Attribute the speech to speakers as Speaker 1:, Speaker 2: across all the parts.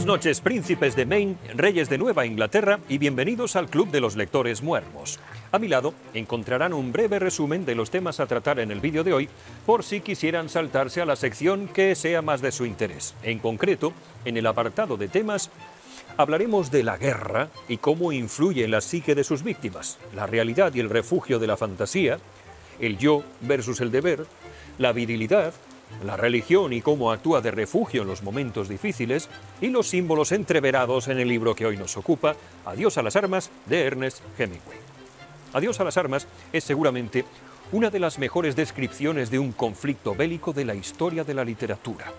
Speaker 1: noches, príncipes de Maine, reyes de Nueva Inglaterra y bienvenidos al Club de los Lectores Muermos. A mi lado encontrarán un breve resumen de los temas a tratar en el vídeo de hoy, por si quisieran saltarse a la sección que sea más de su interés. En concreto, en el apartado de temas, hablaremos de la guerra y cómo influye en la psique de sus víctimas, la realidad y el refugio de la fantasía, el yo versus el deber, la virilidad, la religión y cómo actúa de refugio en los momentos difíciles, y los símbolos entreverados en el libro que hoy nos ocupa, Adiós a las armas, de Ernest Hemingway. Adiós a las armas es seguramente una de las mejores descripciones de un conflicto bélico de la historia de la literatura.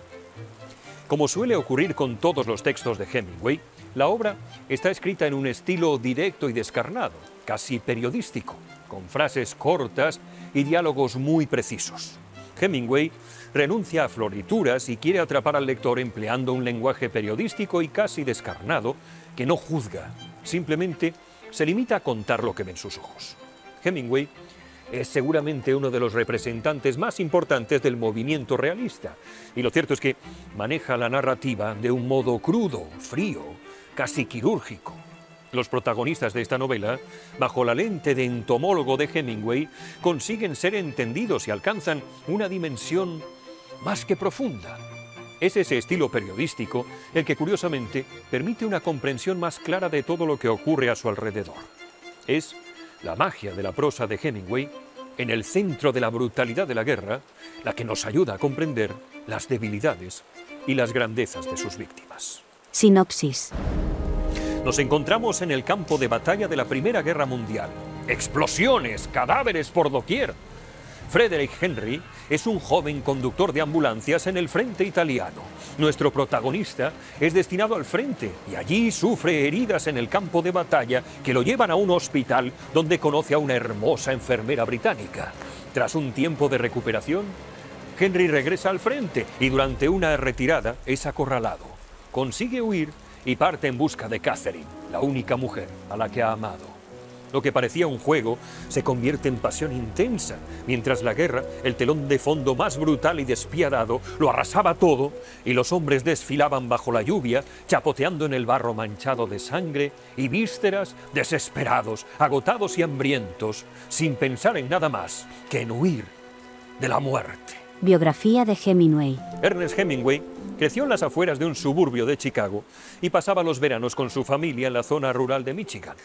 Speaker 1: Como suele ocurrir con todos los textos de Hemingway, la obra está escrita en un estilo directo y descarnado, casi periodístico, con frases cortas y diálogos muy precisos. Hemingway renuncia a florituras y quiere atrapar al lector empleando un lenguaje periodístico y casi descarnado que no juzga, simplemente se limita a contar lo que ven sus ojos. Hemingway es seguramente uno de los representantes más importantes del movimiento realista, y lo cierto es que maneja la narrativa de un modo crudo, frío, casi quirúrgico. Los protagonistas de esta novela, bajo la lente de entomólogo de Hemingway, consiguen ser entendidos y alcanzan una dimensión más que profunda. Es ese estilo periodístico el que, curiosamente, permite una comprensión más clara de todo lo que ocurre a su alrededor. Es la magia de la prosa de Hemingway, en el centro de la brutalidad de la guerra, la que nos ayuda a comprender las debilidades y las grandezas de sus víctimas.
Speaker 2: Sinopsis.
Speaker 1: Nos encontramos en el campo de batalla de la Primera Guerra Mundial. Explosiones, cadáveres por doquier. Frederick Henry es un joven conductor de ambulancias en el frente italiano. Nuestro protagonista es destinado al frente y allí sufre heridas en el campo de batalla que lo llevan a un hospital donde conoce a una hermosa enfermera británica. Tras un tiempo de recuperación, Henry regresa al frente y durante una retirada es acorralado. Consigue huir y parte en busca de Catherine, la única mujer a la que ha amado. Lo que parecía un juego se convierte en pasión intensa, mientras la guerra, el telón de fondo más brutal y despiadado, lo arrasaba todo y los hombres desfilaban bajo la lluvia, chapoteando en el barro manchado de sangre y vísceras, desesperados, agotados y hambrientos, sin pensar en nada más que en huir de la muerte.
Speaker 2: Biografía de Hemingway.
Speaker 1: Ernest Hemingway creció en las afueras de un suburbio de Chicago y pasaba los veranos con su familia en la zona rural de Michigan.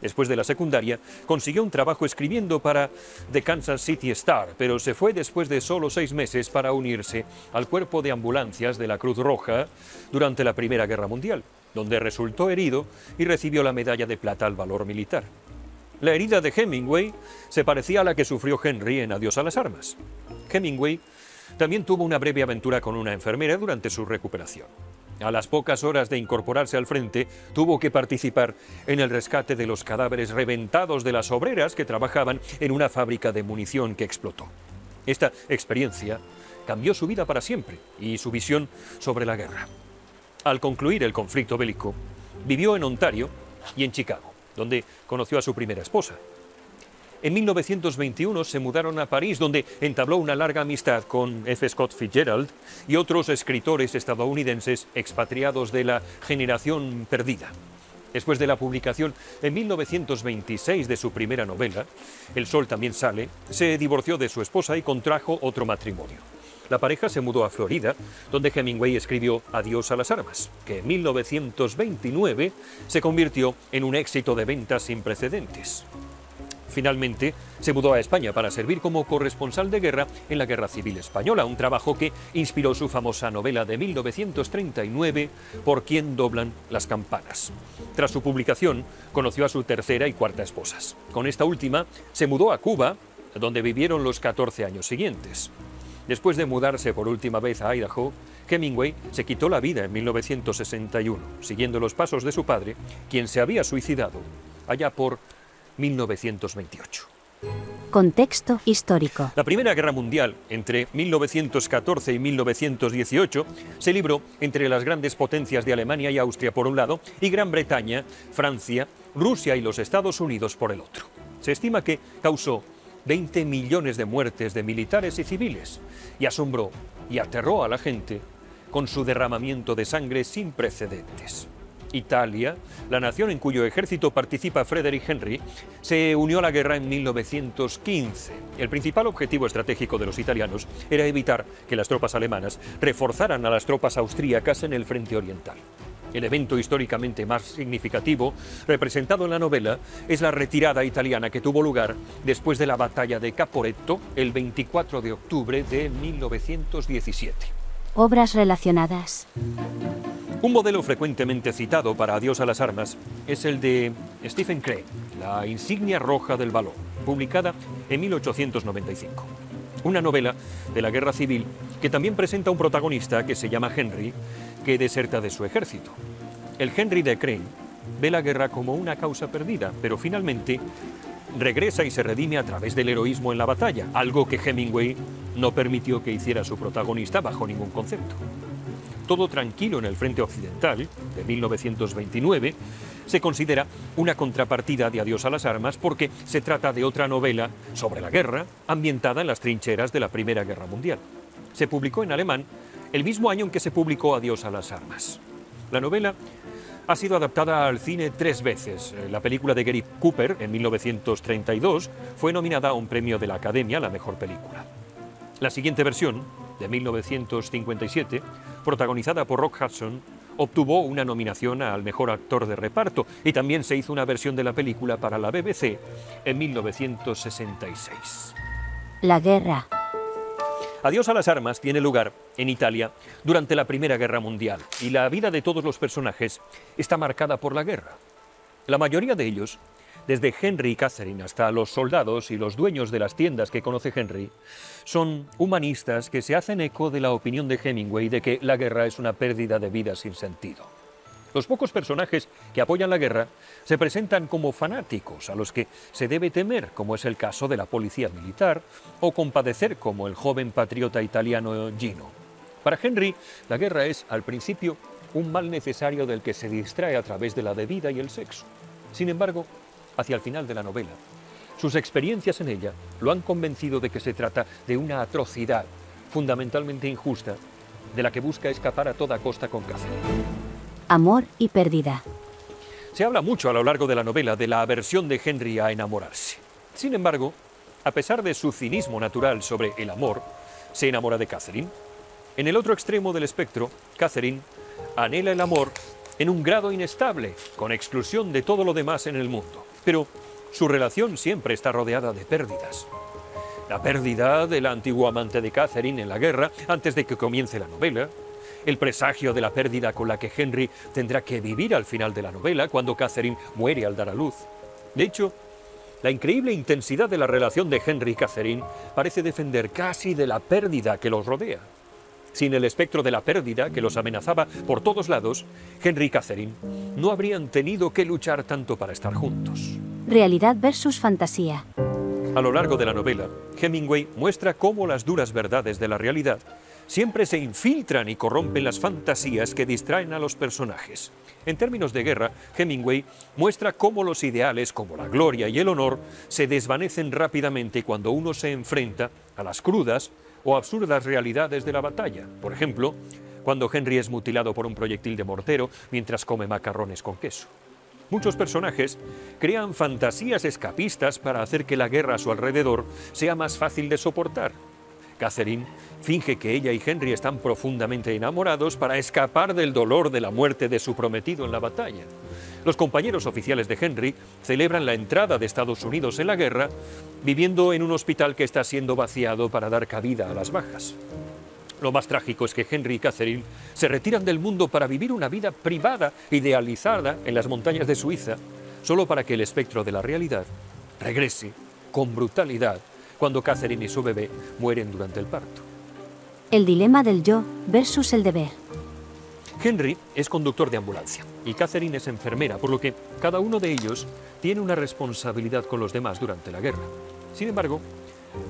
Speaker 1: Después de la secundaria, consiguió un trabajo escribiendo para The Kansas City Star, pero se fue después de solo 6 meses para unirse al cuerpo de ambulancias de la Cruz Roja durante la Primera Guerra Mundial, donde resultó herido y recibió la medalla de plata al valor militar. La herida de Hemingway se parecía a la que sufrió Henry en Adiós a las armas. Hemingway también tuvo una breve aventura con una enfermera durante su recuperación. A las pocas horas de incorporarse al frente, tuvo que participar en el rescate de los cadáveres reventados de las obreras que trabajaban en una fábrica de munición que explotó. Esta experiencia cambió su vida para siempre y su visión sobre la guerra. Al concluir el conflicto bélico, vivió en Ontario y en Chicago, donde conoció a su primera esposa. En 1921 se mudaron a París, donde entabló una larga amistad con F. Scott Fitzgerald y otros escritores estadounidenses expatriados de la generación perdida. Después de la publicación en 1926 de su primera novela, El sol también sale, se divorció de su esposa y contrajo otro matrimonio. La pareja se mudó a Florida, donde Hemingway escribió Adiós a las armas, que en 1929 se convirtió en un éxito de ventas sin precedentes. Finalmente, se mudó a España para servir como corresponsal de guerra en la Guerra Civil Española, un trabajo que inspiró su famosa novela de 1939, Por quién doblan las campanas. Tras su publicación, conoció a su tercera y cuarta esposas. Con esta última, se mudó a Cuba, donde vivieron los 14 años siguientes. Después de mudarse por última vez a Idaho, Hemingway se quitó la vida en 1961, siguiendo los pasos de su padre, quien se había suicidado allá por 1928.
Speaker 2: Contexto histórico.
Speaker 1: La Primera Guerra Mundial, entre 1914 y 1918, se libró entre las grandes potencias de Alemania y Austria por un lado, y Gran Bretaña, Francia, Rusia y los Estados Unidos por el otro. Se estima que causó 20 millones de muertes de militares y civiles, y asombró y aterró a la gente con su derramamiento de sangre sin precedentes. Italia, la nación en cuyo ejército participa Frederick Henry, se unió a la guerra en 1915. El principal objetivo estratégico de los italianos era evitar que las tropas alemanas reforzaran a las tropas austríacas en el frente oriental. El evento históricamente más significativo, representado en la novela, es la retirada italiana que tuvo lugar después de la batalla de Caporetto el 24 de octubre de 1917.
Speaker 2: Obras relacionadas.
Speaker 1: Un modelo frecuentemente citado para Adiós a las armas es el de Stephen Crane, La insignia roja del valor, publicada en 1895. Una novela de la Guerra Civil que también presenta un protagonista que se llama Henry, que deserta de su ejército. El Henry de Crane ve la guerra como una causa perdida, pero finalmente regresa y se redime a través del heroísmo en la batalla, algo que Hemingway no permitió que hiciera su protagonista bajo ningún concepto. Todo tranquilo en el frente occidental, de 1929, se considera una contrapartida de Adiós a las armas porque se trata de otra novela sobre la guerra ambientada en las trincheras de la Primera Guerra Mundial. Se publicó en alemán el mismo año en que se publicó Adiós a las armas. La novela ha sido adaptada al cine 3 veces. La película de Gary Cooper, en 1932, fue nominada a un premio de la Academia a la mejor película. La siguiente versión, de 1957, protagonizada por Rock Hudson, obtuvo una nominación al mejor actor de reparto y también se hizo una versión de la película para la BBC en 1966.
Speaker 2: La guerra.
Speaker 1: Adiós a las armas tiene lugar en Italia durante la Primera Guerra Mundial y la vida de todos los personajes está marcada por la guerra. La mayoría de ellos, desde Henry y Catherine hasta los soldados y los dueños de las tiendas que conoce Henry, son humanistas que se hacen eco de la opinión de Hemingway de que la guerra es una pérdida de vida sin sentido. Los pocos personajes que apoyan la guerra se presentan como fanáticos a los que se debe temer, como es el caso de la policía militar, o compadecer como el joven patriota italiano Gino. Para Henry, la guerra es, al principio, un mal necesario del que se distrae a través de la bebida y el sexo. Sin embargo, hacia el final de la novela, sus experiencias en ella lo han convencido de que se trata de una atrocidad fundamentalmente injusta, de la que busca escapar a toda costa con Catherine.
Speaker 2: Amor y pérdida.
Speaker 1: Se habla mucho a lo largo de la novela de la aversión de Henry a enamorarse. Sin embargo, a pesar de su cinismo natural sobre el amor, se enamora de Catherine. En el otro extremo del espectro, Catherine anhela el amor en un grado inestable, con exclusión de todo lo demás en el mundo. Pero su relación siempre está rodeada de pérdidas. La pérdida de la antigua amante de Catherine en la guerra antes de que comience la novela, el presagio de la pérdida con la que Henry tendrá que vivir al final de la novela cuando Catherine muere al dar a luz. De hecho, la increíble intensidad de la relación de Henry y Catherine parece defender casi de la pérdida que los rodea. Sin el espectro de la pérdida que los amenazaba por todos lados, Henry y Catherine no habrían tenido que luchar tanto para estar juntos.
Speaker 2: Realidad versus fantasía.
Speaker 1: A lo largo de la novela, Hemingway muestra cómo las duras verdades de la realidad siempre se infiltran y corrompen las fantasías que distraen a los personajes. En términos de guerra, Hemingway muestra cómo los ideales como la gloria y el honor se desvanecen rápidamente cuando uno se enfrenta a las crudas o absurdas realidades de la batalla. Por ejemplo, cuando Henry es mutilado por un proyectil de mortero mientras come macarrones con queso. Muchos personajes crean fantasías escapistas para hacer que la guerra a su alrededor sea más fácil de soportar. Catherine finge que ella y Henry están profundamente enamorados para escapar del dolor de la muerte de su prometido en la batalla. Los compañeros oficiales de Henry celebran la entrada de Estados Unidos en la guerra, viviendo en un hospital que está siendo vaciado para dar cabida a las bajas. Lo más trágico es que Henry y Catherine se retiran del mundo para vivir una vida privada, idealizada en las montañas de Suiza, solo para que el espectro de la realidad regrese con brutalidad cuando Catherine y su bebé mueren durante el parto.
Speaker 2: El dilema del yo versus el deber.
Speaker 1: Henry es conductor de ambulancia y Catherine es enfermera, por lo que cada uno de ellos tiene una responsabilidad con los demás durante la guerra. Sin embargo,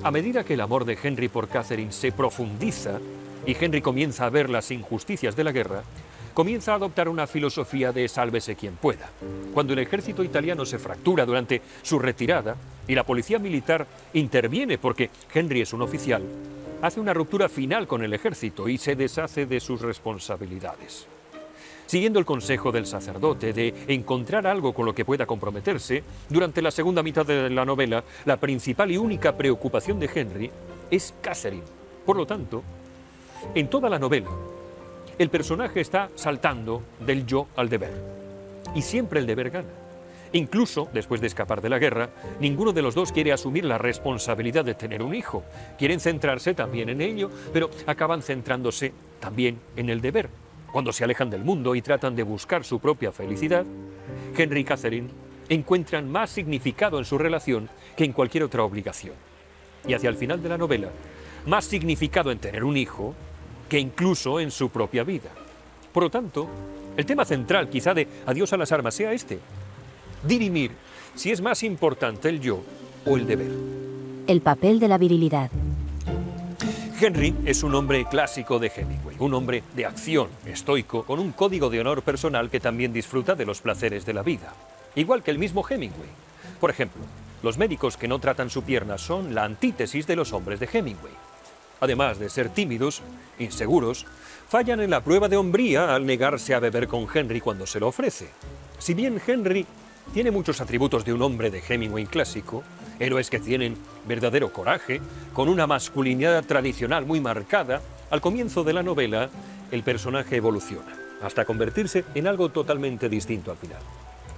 Speaker 1: a medida que el amor de Henry por Catherine se profundiza y Henry comienza a ver las injusticias de la guerra, comienza a adoptar una filosofía de sálvese quien pueda. Cuando el ejército italiano se fractura durante su retirada y la policía militar interviene porque Henry es un oficial, hace una ruptura final con el ejército y se deshace de sus responsabilidades. Siguiendo el consejo del sacerdote de encontrar algo con lo que pueda comprometerse, durante la segunda mitad de la novela, la principal y única preocupación de Henry es Catherine. Por lo tanto, en toda la novela, el personaje está saltando del yo al deber. Y siempre el deber gana. Incluso, después de escapar de la guerra, ninguno de los dos quiere asumir la responsabilidad de tener un hijo. Quieren centrarse también en ello, pero acaban centrándose también en el deber. Cuando se alejan del mundo y tratan de buscar su propia felicidad, Henry y Catherine encuentran más significado en su relación que en cualquier otra obligación. Y hacia el final de la novela, más significado en tener un hijo que incluso en su propia vida. Por lo tanto, el tema central quizá de Adiós a las armas sea este: dirimir si es más importante el yo o el deber.
Speaker 2: El papel de la virilidad.
Speaker 1: Henry es un hombre clásico de Hemingway, un hombre de acción, estoico, con un código de honor personal que también disfruta de los placeres de la vida, igual que el mismo Hemingway. Por ejemplo, los médicos que no tratan su pierna son la antítesis de los hombres de Hemingway. Además de ser tímidos, inseguros, fallan en la prueba de hombría al negarse a beber con Henry cuando se lo ofrece. Si bien Henry tiene muchos atributos de un hombre de Hemingway clásico, héroes que tienen verdadero coraje, con una masculinidad tradicional muy marcada, al comienzo de la novela el personaje evoluciona, hasta convertirse en algo totalmente distinto al final.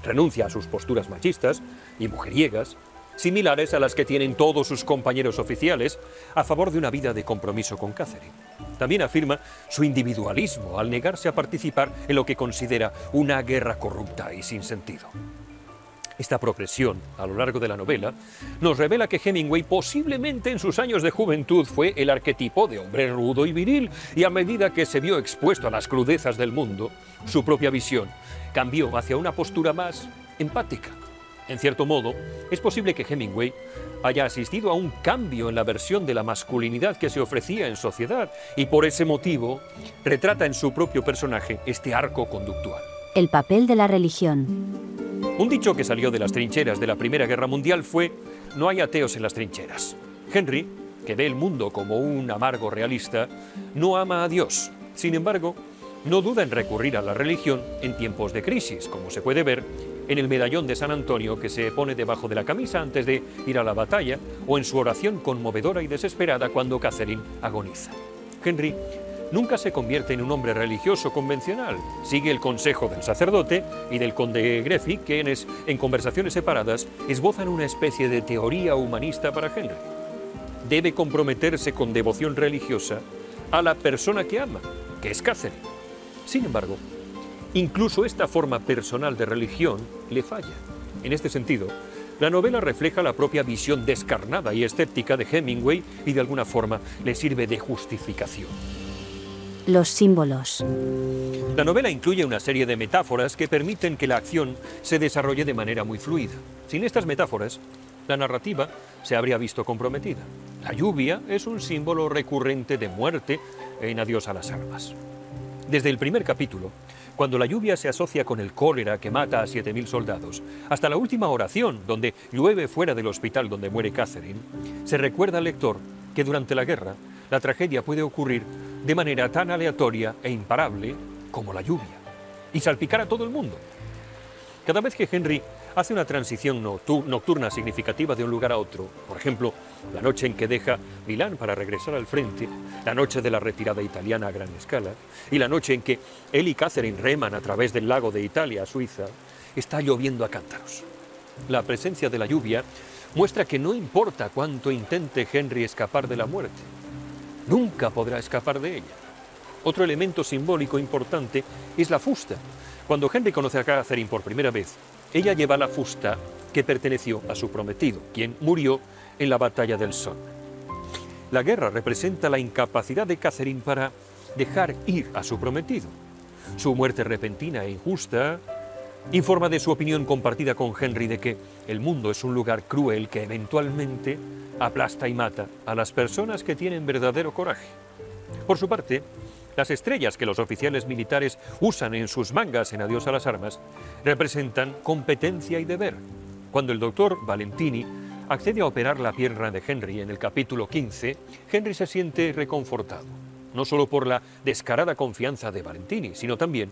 Speaker 1: Renuncia a sus posturas machistas y mujeriegas, similares a las que tienen todos sus compañeros oficiales, a favor de una vida de compromiso con Catherine. También afirma su individualismo al negarse a participar en lo que considera una guerra corrupta y sin sentido. Esta progresión, a lo largo de la novela, nos revela que Hemingway posiblemente en sus años de juventud fue el arquetipo de hombre rudo y viril, y a medida que se vio expuesto a las crudezas del mundo, su propia visión cambió hacia una postura más empática. En cierto modo, es posible que Hemingway haya asistido a un cambio en la versión de la masculinidad que se ofrecía en sociedad, y por ese motivo retrata en su propio personaje este arco conductual.
Speaker 2: El papel de la religión.
Speaker 1: Un dicho que salió de las trincheras de la Primera Guerra Mundial fue: no hay ateos en las trincheras. Henry, que ve el mundo como un amargo realista, no ama a Dios. Sin embargo, no duda en recurrir a la religión en tiempos de crisis, como se puede ver en el medallón de San Antonio que se pone debajo de la camisa antes de ir a la batalla, o en su oración conmovedora y desesperada cuando Catherine agoniza. Henry nunca se convierte en un hombre religioso convencional. Sigue el consejo del sacerdote y del conde Greffy, quienes, en conversaciones separadas, esbozan una especie de teoría humanista para Henry. Debe comprometerse con devoción religiosa a la persona que ama, que es Catherine. Sin embargo, incluso esta forma personal de religión le falla. En este sentido, la novela refleja la propia visión descarnada y escéptica de Hemingway y de alguna forma le sirve de justificación.
Speaker 2: Los símbolos.
Speaker 1: La novela incluye una serie de metáforas que permiten que la acción se desarrolle de manera muy fluida. Sin estas metáforas, la narrativa se habría visto comprometida. La lluvia es un símbolo recurrente de muerte en Adiós a las armas. Desde el primer capítulo, cuando la lluvia se asocia con el cólera que mata a 7.000 soldados, hasta la última oración, donde llueve fuera del hospital donde muere Catherine, se recuerda al lector que durante la guerra la tragedia puede ocurrir de manera tan aleatoria e imparable como la lluvia, y salpicar a todo el mundo. Cada vez que Henry hace una transición nocturna significativa de un lugar a otro, por ejemplo, la noche en que deja Milán para regresar al frente, la noche de la retirada italiana a gran escala, y la noche en que él y Catherine reman a través del lago de Italia a Suiza, está lloviendo a cántaros. La presencia de la lluvia muestra que no importa cuánto intente Henry escapar de la muerte, nunca podrá escapar de ella. Otro elemento simbólico importante es la fusta. Cuando Henry conoce a Catherine por primera vez, ella lleva la fusta que perteneció a su prometido, quien murió en la batalla del Somme. La guerra representa la incapacidad de Catherine para dejar ir a su prometido. Su muerte repentina e injusta informa de su opinión compartida con Henry de que el mundo es un lugar cruel que eventualmente aplasta y mata a las personas que tienen verdadero coraje. Por su parte, las estrellas que los oficiales militares usan en sus mangas en Adiós a las armas representan competencia y deber. Cuando el doctor Valentini accede a operar la pierna de Henry en el capítulo 15, Henry se siente reconfortado, no solo por la descarada confianza de Valentini, sino también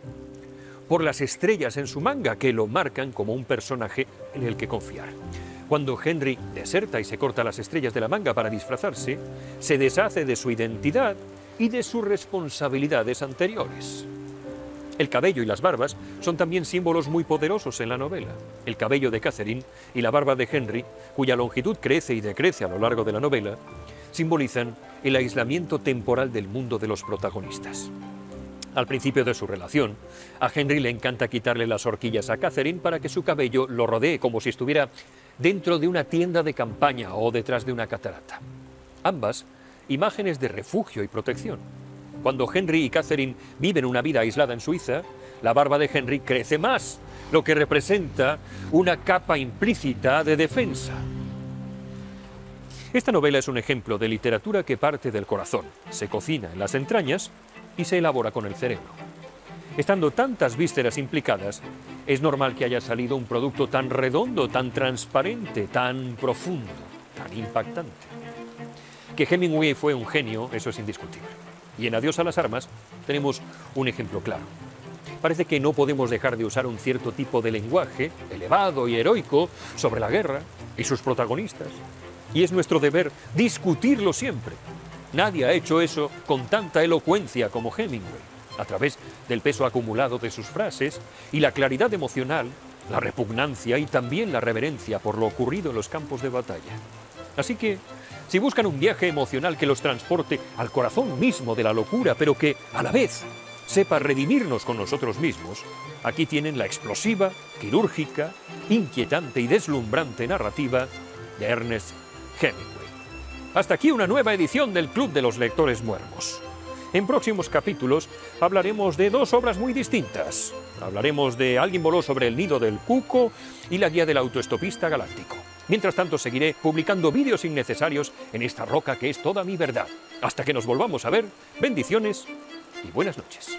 Speaker 1: por las estrellas en su manga que lo marcan como un personaje en el que confiar. Cuando Henry deserta y se corta las estrellas de la manga para disfrazarse, se deshace de su identidad y de sus responsabilidades anteriores. El cabello y las barbas son también símbolos muy poderosos en la novela. El cabello de Catherine y la barba de Henry, cuya longitud crece y decrece a lo largo de la novela, simbolizan el aislamiento temporal del mundo de los protagonistas. Al principio de su relación, a Henry le encanta quitarle las horquillas a Catherine para que su cabello lo rodee como si estuviera dentro de una tienda de campaña o detrás de una catarata. Ambas, imágenes de refugio y protección. Cuando Henry y Catherine viven una vida aislada en Suiza, la barba de Henry crece más, lo que representa una capa implícita de defensa. Esta novela es un ejemplo de literatura que parte del corazón, se cocina en las entrañas y se elabora con el cerebro. Estando tantas vísceras implicadas, es normal que haya salido un producto tan redondo, tan transparente, tan profundo, tan impactante. Que Hemingway fue un genio, eso es indiscutible. Y en Adiós a las armas tenemos un ejemplo claro. Parece que no podemos dejar de usar un cierto tipo de lenguaje, elevado y heroico, sobre la guerra y sus protagonistas. Y es nuestro deber discutirlo siempre. Nadie ha hecho eso con tanta elocuencia como Hemingway, a través del peso acumulado de sus frases y la claridad emocional, la repugnancia y también la reverencia por lo ocurrido en los campos de batalla. Así que, si buscan un viaje emocional que los transporte al corazón mismo de la locura, pero que, a la vez, sepa redimirnos con nosotros mismos, aquí tienen la explosiva, quirúrgica, inquietante y deslumbrante narrativa de Ernest Hemingway. Hasta aquí una nueva edición del Club de los Lectores Muermos. En próximos capítulos hablaremos de dos obras muy distintas. Hablaremos de Alguien voló sobre el nido del cuco y La guía del autoestopista galáctico. Mientras tanto, seguiré publicando vídeos innecesarios en esta roca que es toda mi verdad. Hasta que nos volvamos a ver, bendiciones y buenas noches.